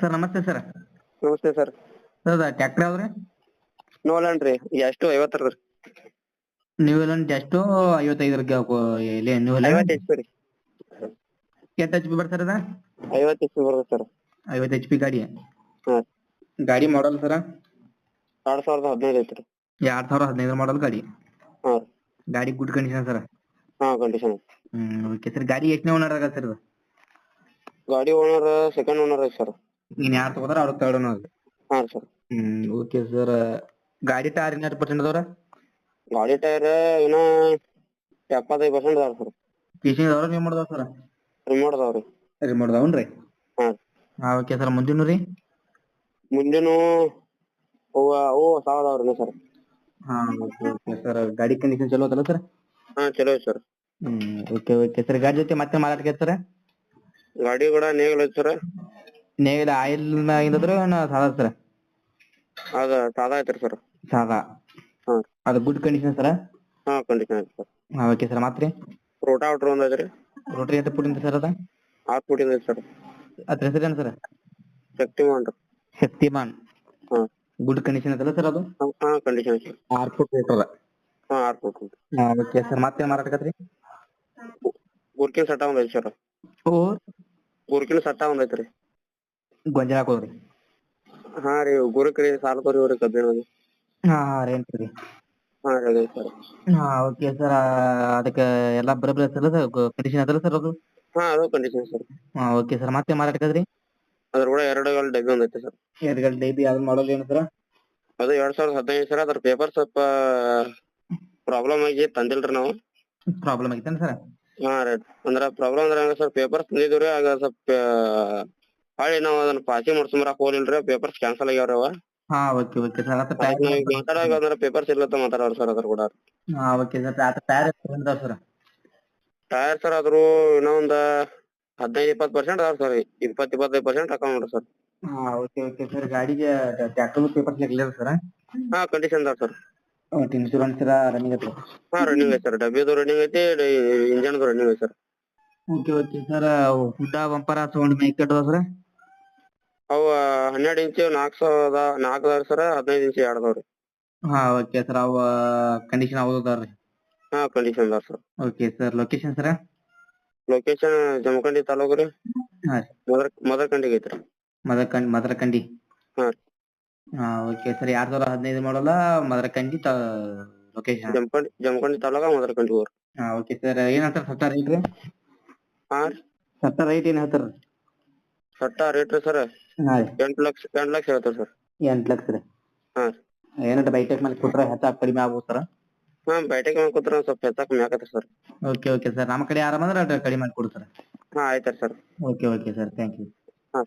Sir ನಮಸ್ತೆ sir. ನಮಸ್ತೆ sir. Sir tractor ಯಾವ್ದ್ರಿ? ನೋಲನ್ ರೀ ಎಷ್ಟು 50 ರೀ. ನ್ಯೂಲ್ಯಾಂಡ್ ಎಷ್ಟು 55 ಇಲ್ಲಿ ನ್ಯೂಲ್ಯಾಂಡ್ 50 HP ರೀ. ಎಷ್ಟು HP ಬರ್ತದೆ ಅದ? 50 HP ಬರುತ್ತೆ ಸರ್. 50 HP ಗಾಡಿ. ಹಾ ಗಾಡಿ ಮಾಡಲ್ ಸರ? 2015 ಐತ್ರಿ. 2015 ಮಾಡಲ್ ಗಾಡಿ. ಹಾ ಗಾಡಿ ಗುಡ್ ಕಂಡೀಷನ್ ಸರ್. ಹಾ ಕಂಡೀಷನ್. Okay sir. ಗಾಡಿ ಎಷ್ಟನೇ ಓನರ್ ಆಗತ್ತೆ ಸರ್ ಇದು? ಗಾಡಿ ಓನರ್ ಸೆಕೆಂಡ್ ಓನರ್ ಐತಿ ಸರ್. ನೀನ್ ಯಾರು ತಗೋದಾರ ಅವ್ರ ತರ್ಡ್ ಓನರ್. ಹಾ ಸರ್. Okay sir. ಗಾಡಿ ಟೈರ್ ಇನ್ನೂ 10% ಅದಾವ್ರ? ಗಾಡಿ ಟೈರ್ ಇನ್ನ 75% ಅದಾವ ಸರ್. ಪೀಸಿಂಗ್ ಅದಾವ್ರ ನೀವು ಮಾಡ್ದಾವ ಸರ್? ರಿಮೋಟ್ ಅದಾವ್ರಿ. ರಿಮೋಟ್ ಅದಾವನ್ರಿ? ಹಾ ಓಕೆ ಸರ್. ಮುಂದಿನ ರೀ? ಮುಂದಿನ ಅವು ಸಾವದವ್ರಿ ಸರ್. ಹಾ ಓಕೆ ಸರ್. ಗಾಡಿ ಕಂಡೀಷನ್ ಚಲೋ ಅದಲ್ಲ ಸರ್? ಹಾ ಚಲೋ ಐತಿ ಸರ್. Okay sir. ಗಾಡಿ ಜೊತೆ ಮತ್ತೆ ಮಾರಾಟಕ್ಕೆ ಸರ್? ಗಾಡಿ ಕೂಡ ನೇಗಿಲ್ ಐತಿ ಸರ್. ನೇಗಿಲ ಆಯಿಲ್ ಮ್ಯಾಗಿಂದದ್ರ ಸಾದಾ ಸರ್? ಅದ ಸಾದಾ ಐತ್ರಿ ಸರ್. ಸಾದಾ. ಹಾ ಅದು ಗುಡ್ ಕಂಡೀಷನ್ ಸರ್? ಹಾ ಕಂಡೀಷನ್ ಐತಿ ಸರ್. Okay sir. ಮತ್ತೆ ರೋಟಾವೇಟರ್ ಒಂದ್ ಐತ್ರಿ. ರೋಟ್ರಿ ಎಷ್ಟು ಫುಟ್ ಸರ್ ಅದ? 6 ಫೂಟ್ ಐತಿ ಸರ್. ಅದ್ರ ಹೆಸರೇನು ಸರ್? ಶಕ್ತಿಮಾನ್ ರೀ. ಶಕ್ತಿಮಾನ್. ಹಾ ಗುಡ್ ಕಂಡೀಷನ್ ಅದಲ್ಲ ಸರ್ ಅದು? ಹಾ ಕಂಡೀಷನ್ ಐತಿ. 6 ಫುಟ್ ರೋಟರ್ ಅದ. ಹಾ 6 ಫೂಟ್. Okay sir. ಮತ್ತೆ ಮಾರಾಟಕ್ಕತ್ರಿ? ಗುರ್ಕಿನ್ ಸಟ್ಟ ಒಂದ್ ಐತಿ ಸರ್. ಗುರ್ಕಿನ್ ಸಟ್ಟ ಒಂದ್ ಐತ್ರಿ. ಗೊಂಜಾಳ ಹಾಕೋದ್ರಿ? ಹಾ ರೀ ಗುರುಕ್ರಿ ಸಾಲ ಕೊರಿವ್ರಿ ಕಬ್ಬಿನ. ಹಾ ರೇಂಟ್ ರೀ. ಹಾ ಅದೇ ಸರ್. ಹಾ ಓಕೆ ಸರ್. ಅದಕ್ಕೆ ಎಲ್ಲ ಬರಬರಿ ಸರ್ ಕಂಡೀಷನ್ ಅದಲ್ಲ ಸರ್ ಅದು? ಹಾ ಅದು ಕಂಡೀಷನ್ ಸರ್. ಹಾ ಓಕೆ ಸರ್. ಮತ್ತೆ ಮಾರಾಟಕ್ಕತ್ರಿ? ಅದ್ರ ಕೂಡ 2 ಗಾಲ್ ಡಬ್ಬಿ ಒಂದ್ ಐತಿ ಸರ್. 2 ಗಾಡಿ ಡೈಬಿ. ಯಾವ್ದು ಮಾಡಲ್ ಏನು ಸರ್? ಅದು 2015 ಸರ್. ಅದ್ರ ಪೇಪರ್ ಸ್ವಲ್ಪ ಪ್ರಾಬ್ಲಮ್ ಆಗಿ ತಂದಿಲ್ರಿ ನಾವು. ಪ್ರಾಬ್ಲಮ್ ಆಗಿತ್ತೇನು ಸರ್? ಹಾ ರೀ. ಅಂದ್ರ ಪ್ರಾಬ್ಲಮ್ ಅಂದ್ರ ಸರ್ ಪೇಪರ್ ತಂದಿದ್ವಿ ಆಗ ಸ್ವಲ್ಪ ಹೊಳ್ಳಿ ನಾವು ಅದನ್ನ ಪಾಸಿಂಗ್ ಮಾಡ್ಸ್ಕೊಂಬರಾಕ್ ಹೋಗ್ಲಿಲ್ರಿ. ಪೇಪರ್ಸ್ ಕ್ಯಾನ್ಸಲ್ ಆಗ್ಯಾವ್ರಿ ಅವ. ಹಾ ಓಕೆ ಸರ್. ಮತ್ತೆ ಮಾತಾಡೋವಾಗ ಅಂದ್ರೆ ಪೇಪರ್ಸ್ ಇರ್ಲತ್ತ ಮಾತಾಡೋರು ಸರ್ ಅದ್ರ ಕೂಡ. ಹಾ ಓಕೆ ಸರ್. ಟೈರ್ ಎಷ್ಟು ಸರ್? ಟೈರ್ ಸರ್ ಆದ್ರೂ ಇನ್ನೂ ಒಂದ್ 15-20% ಅದಾವ ಸರ್. 20-25% ಹಾಕಾವ್ ನೋಡ್ರಿ ಸರ್. ಹಾ ಓಕೆ ಸರ್. ಗಾಡಿಗೆ ಟ್ರ್ಯಾಕ್ಟರ್ ಪೇಪರ್ಸ್ ಕ್ಲಿಯರ್ ಸರ್? ಹಾ ಕಂಡೀಷನ್ ಅದಾವ ಸರ್. ಇನ್ಶೂರೆನ್ಸ್ ರನ್ನಿಂಗ್ ಐತಿ? ಹಾ ರನ್ನಿಂಗ್ ಐತಿ ಸರ್. ಡಬ್ಬಿದು ರನ್ನಿಂಗ್ ಐತಿ, ಇಂಜನ್ದು ರನ್ನಿಂಗ್ ಐತಿ ಸರ್. Okay sir. ಹುಡ್ಡ ಬಂಪರ ಸೌಂಡ್ ಮೈಕ್ ಅದಾವ ಸರ್? ಅವ 12 ಇಂಚ್ 4 ಅದಾವ ಸರ್. 15 ಇಂಚ್ 2 ಅದಾವ್ರಿ. ಹಾ ಓಕೆ ಸರ್. ಅವ ಕಂಡೀಷನ್ ಅದಾವ್ರಿ? ಹಾ ಕಂಡೀಷನ್ ಅದಾವ sir. Okay sir. Location sir? Location Jamkhandi taluk ರೀ. ಹಾ ರೀ. ಮದರಕಂಡಿಗೆ ಐತ್ರಿ. ಮದರಕಂಡಿ. ಹಾ ರೀ. ಹಾ ಓಕೆ ಸರ್. 2015 ಮಾಡಲ್ಲ. ಮದರಕಂಡಿ ಲೊಕೇಶನ್? ಜಮಖಂಡಿ ತಾಲೂಕ ಮದರಕಂಡಿ ಊರು. ಹಾ ಓಕೆ ಸರ್. ಏನ್ ಹೇಳ್ತಾರ ಸಟ್ಟ ರೇಟ್ ರೀ? ಹಾ ರೀ. ಸಟ್ಟ ರೇಟ್ ಏನ್ ಹೇಳ್ತಾರ? ಸಟ್ಟ ರೇಟ್ ರೀ ಸರ್? ಹಾ ರೀ. 8 ಲಕ್ಷ ಹೇಳ್ತಾರ ಸರ್. 8 ಲಕ್ಷ ರೀ? ಹಾ ಏನಂತ ಬೈಟೆಕ್ ಮೇಲೆ ಕೊಟ್ರೆ ಹೆಚ್ಚು ಕಡಿಮೆ ಆಗ್ಬೋದು ಸರ್? ಹಾ ಬೈಟೆಕ್ ಮೇಲೆ ಕೂತ್ರ ಸ್ವಲ್ಪ ಹೆಚ್ಚ ಕಮ್ಮಿ ಆಗತ್ತೆ ಸರ್. Okay sir. ನಮ್ಮ ಕಡೆ ಯಾರು ಬಂದ್ರೆ ಕಡಿಮೆ ಮಾಡಿ ಕೊಡ್ತಾರೆ. ಹಾ ಆಯ್ತು sir. Okay sir. Thank you. ಹಾ